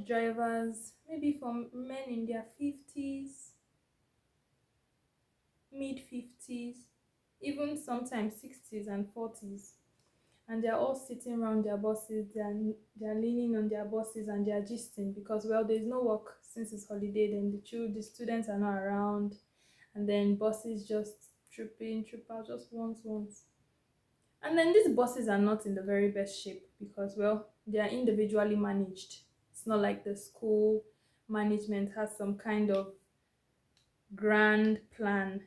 drivers, maybe from men in their 50s, mid 50s, even sometimes 60s and 40s. And they're all sitting around their buses, they're leaning on their buses and they're gisting because, well, there's no work since it's holiday, then the students are not around, and then buses just troop in, troop out just once. And then these buses are not in the very best shape because, well, they are individually managed. It's not like the school management has some kind of grand plan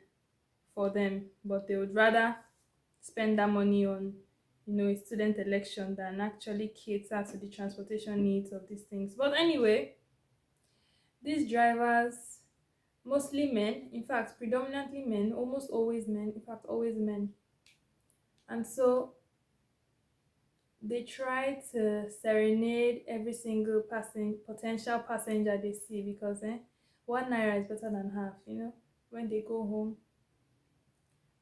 for them, but they would rather spend that money on, a student election than actually cater to the transportation needs of these things. But anyway, these drivers, mostly men, in fact, predominantly men, almost always men, in fact, always men. And so they try to serenade every single potential passenger they see because 1 naira is better than half, When they go home,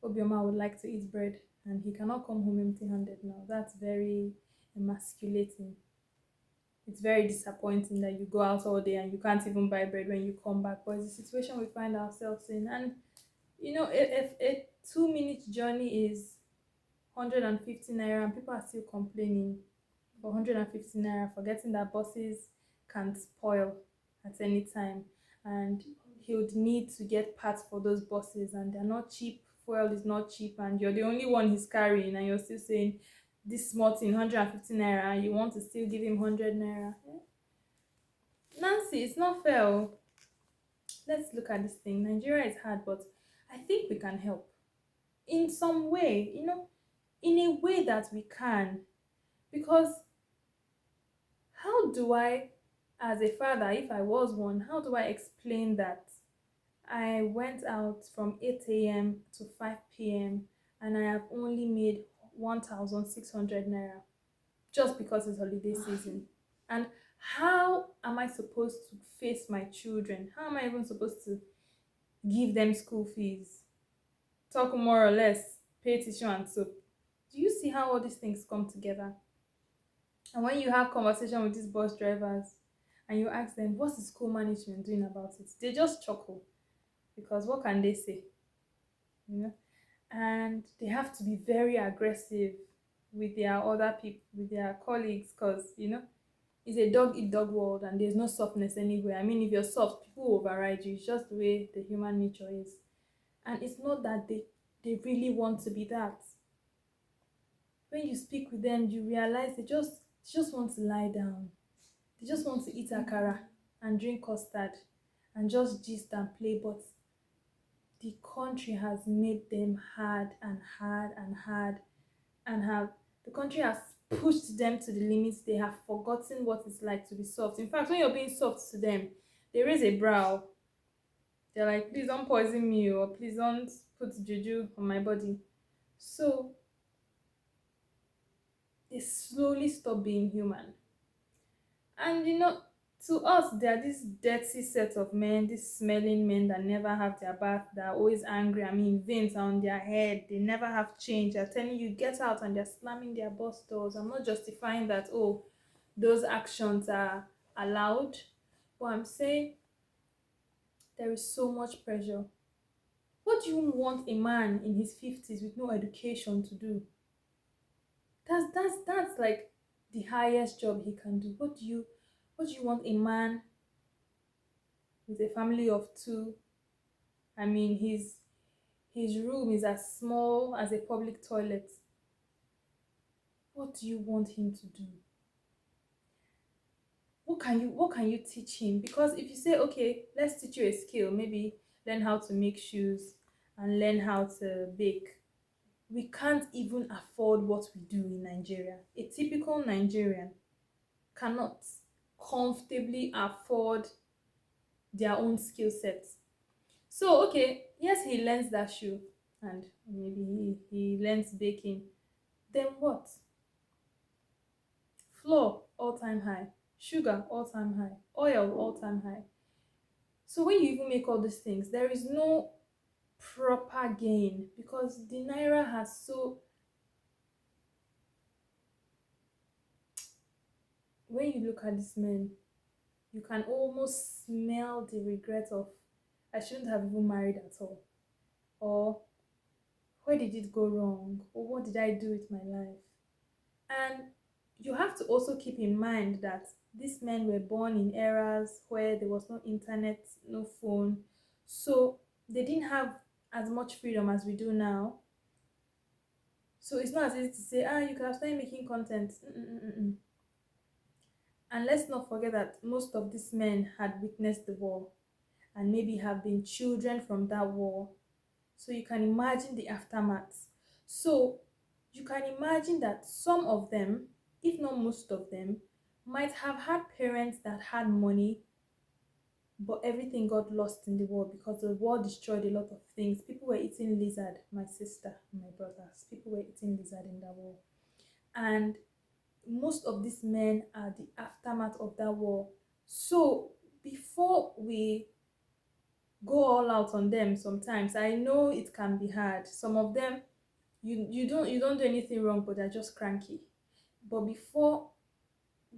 Obioma would like to eat bread and he cannot come home empty handed now. That's very emasculating. It's very disappointing that you go out all day and you can't even buy bread when you come back. But it's a situation we find ourselves in. And if a 2 minute journey is 150 naira and people are still complaining for 150 naira, forgetting that buses can spoil at any time, and he would need to get parts for those buses and they're not cheap, fuel is not cheap, and you're the only one he's carrying and you're still saying this small thing 150 naira and you want to still give him 100 naira. Nancy, it's not fair. Let's look at this thing. Nigeria is hard, but I think we can help in some way, in a way that we can. Because how do I, as a father, if I was one, how do I explain that I went out from 8 a.m. to 5 p.m. and I have only made 1,600 naira just because it's holiday season? And how am I supposed to face my children? How am I even supposed to give them school fees? Talk more or less, pay tuition and soap. Do you see how all these things come together? And when you have conversation with these bus drivers and you ask them, what's the school management doing about it? They just chuckle because what can they say? And they have to be very aggressive with their other people, with their colleagues, because it's a dog eat dog world and there's no softness anywhere. I mean, if you're soft, people will override you. It's just the way the human nature is. And it's not that they really want to be that. When you speak with them, you realize they just want to lie down. They just want to eat akara and drink custard and just gist and play. But the country has made them hard and hard and hard, and the country has pushed them to the limits. They have forgotten what it's like to be soft. In fact, when you're being soft to them, they raise a brow. They're like, please don't poison me, or please don't put juju on my body. So they slowly stop being human. And to us, they are this dirty set of men, these smelling men that never have their bath, that are always angry. I mean, veins are on their head, they never have change. They're telling you, get out, and they're slamming their bus doors. I'm not justifying that, those actions are allowed, but I'm saying there is so much pressure. What do you want a man in his 50s with no education to do? That's like the highest job he can do. What do you want a man with a family of two? I mean, his room is as small as a public toilet. What do you want him to do? What can you teach him? Because if you say, okay, let's teach you a skill, maybe learn how to make shoes and learn how to bake, we can't even afford what we do in Nigeria. A typical Nigerian cannot comfortably afford their own skill sets. So, okay, yes, he learns that shoe and maybe he learns baking. Then what? Flour, all-time high. Sugar, all-time high. Oil, all-time high. So when you even make all these things, there is no proper gain because the naira has so. When you look at these men, You can almost smell the regret of, I shouldn't have even married at all. Or where did it go wrong? Or what did I do with my life? And you have to also keep in mind that these men were born in eras where there was no internet, no phone. So they didn't have as much freedom as we do now. So it's not as easy to say, you can have started making content. Mm-mm-mm-mm. And let's not forget that most of these men had witnessed the war and maybe have been children from that war. So you can imagine the aftermath. So you can imagine that some of them, if not most of them, might have had parents that had money, but everything got lost in the war because the war destroyed a lot of things. People were eating lizard, my sister, my brothers. People were eating lizard in that war. And most of these men are the aftermath of that war. So before we go all out on them, sometimes I know it can be hard. Some of them, you don't do anything wrong, but they're just cranky. But before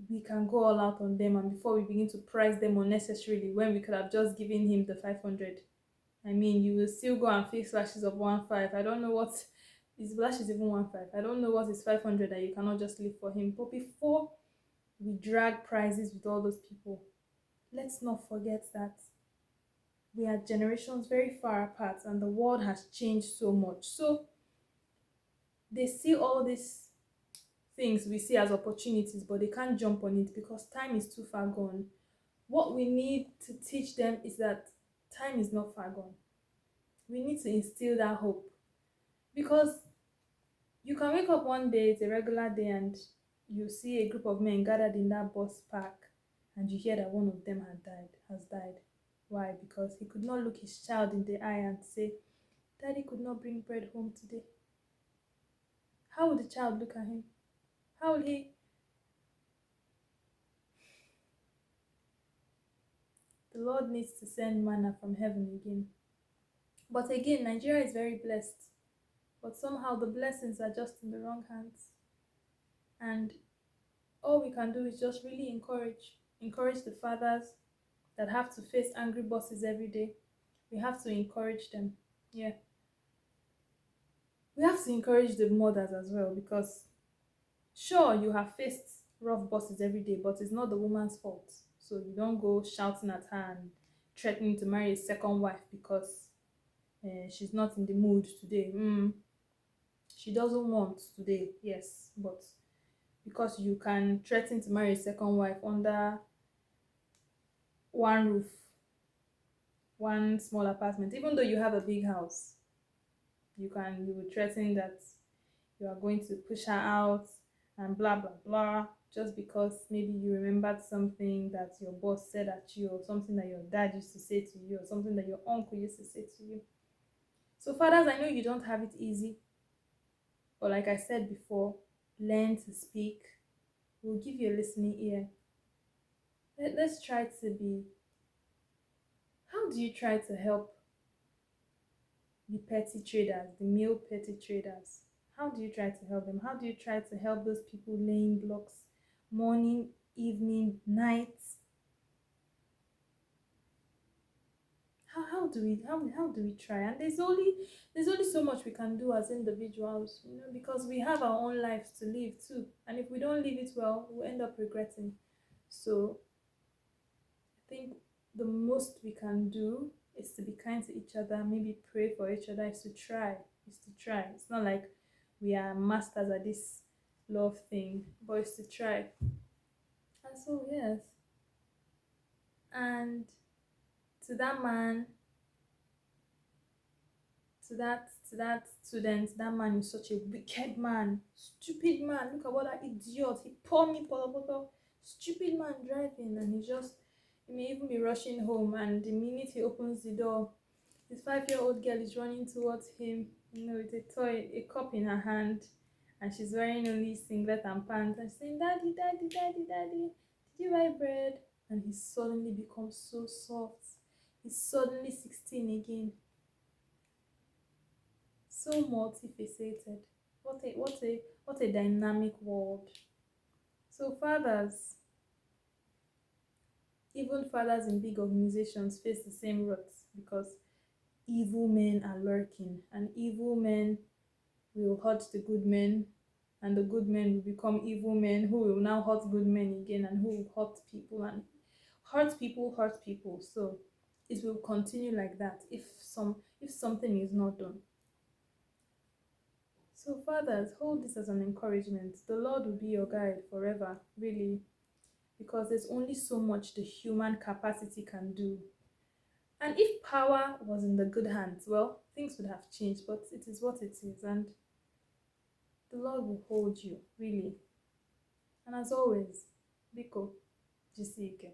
we can go all out on them, and before we begin to price them unnecessarily when we could have just given him the 500, I mean, you will still go and fix lashes of 1.5. I don't know what his lashes even 1.5. I don't know what is 500 that you cannot just leave for him. But before we drag prices with all those people, let's not forget that we are generations very far apart and the world has changed so much. So they see all these things we see as opportunities, but they can't jump on it because time is too far gone. What we need to teach them is that time is not far gone. We need to instill that hope because you can wake up one day, it's a regular day, and you see a group of men gathered in that bus park, and you hear that one of them has died. Why? Because he could not look his child in the eye and say, Daddy could not bring bread home today. How would the child look at him? How will he? The Lord needs to send manna from heaven again. But again, Nigeria is very blessed. But somehow the blessings are just in the wrong hands. And all we can do is just really encourage the fathers that have to face angry bosses every day. We have to encourage them. Yeah. We have to encourage the mothers as well because sure, you have faced rough bosses every day, but it's not the woman's fault. So you don't go shouting at her and threatening to marry a second wife because she's not in the mood today. She doesn't want today, yes, but because you can threaten to marry a second wife under one roof, one small apartment, even though you have a big house, you will threaten that you are going to push her out and blah blah blah just because maybe you remembered something that your boss said at you or something that your dad used to say to you or something that your uncle used to say to you. So fathers, I know you don't have it easy, but like I said before, learn to speak. We'll give you a listening ear. Let's try to be, how do you try to help the petty traders, the male petty traders? How do you try to help them? How do you try to help those people laying blocks morning, evening, night? How do we try? And there's only so much we can do as individuals, because we have our own lives to live too. And if we don't live it well, we'll end up regretting. So I think the most we can do is to be kind to each other, maybe pray for each other, is to try. Is to try. It's not like we are masters at this love thing, but it's to try. And so yes. And to that man, to that student, that man is such a wicked man, stupid man. Look at what that idiot. He poured me bottle. Stupid man driving, and he may even be rushing home, and the minute he opens the door, his 5-year-old girl is running towards him, with a toy, a cup in her hand, and she's wearing only singlet and pants, and saying, "Daddy, daddy, daddy, daddy, did you buy bread?" And he suddenly becomes so soft. He's suddenly 16 again, so multifaceted. What a dynamic world. So fathers, Even fathers in big organizations face the same ruts because evil men are lurking, and evil men will hurt the good men, and the good men will become evil men who will now hurt good men again, and who will hurt people and hurt people. So it will continue like that if something is not done. So fathers, hold this as an encouragement. The Lord will be your guide forever, really, because there's only so much the human capacity can do. And if power was in the good hands, well, things would have changed, but it is what it is, and the Lord will hold you, really. And as always, Biko, Jisike.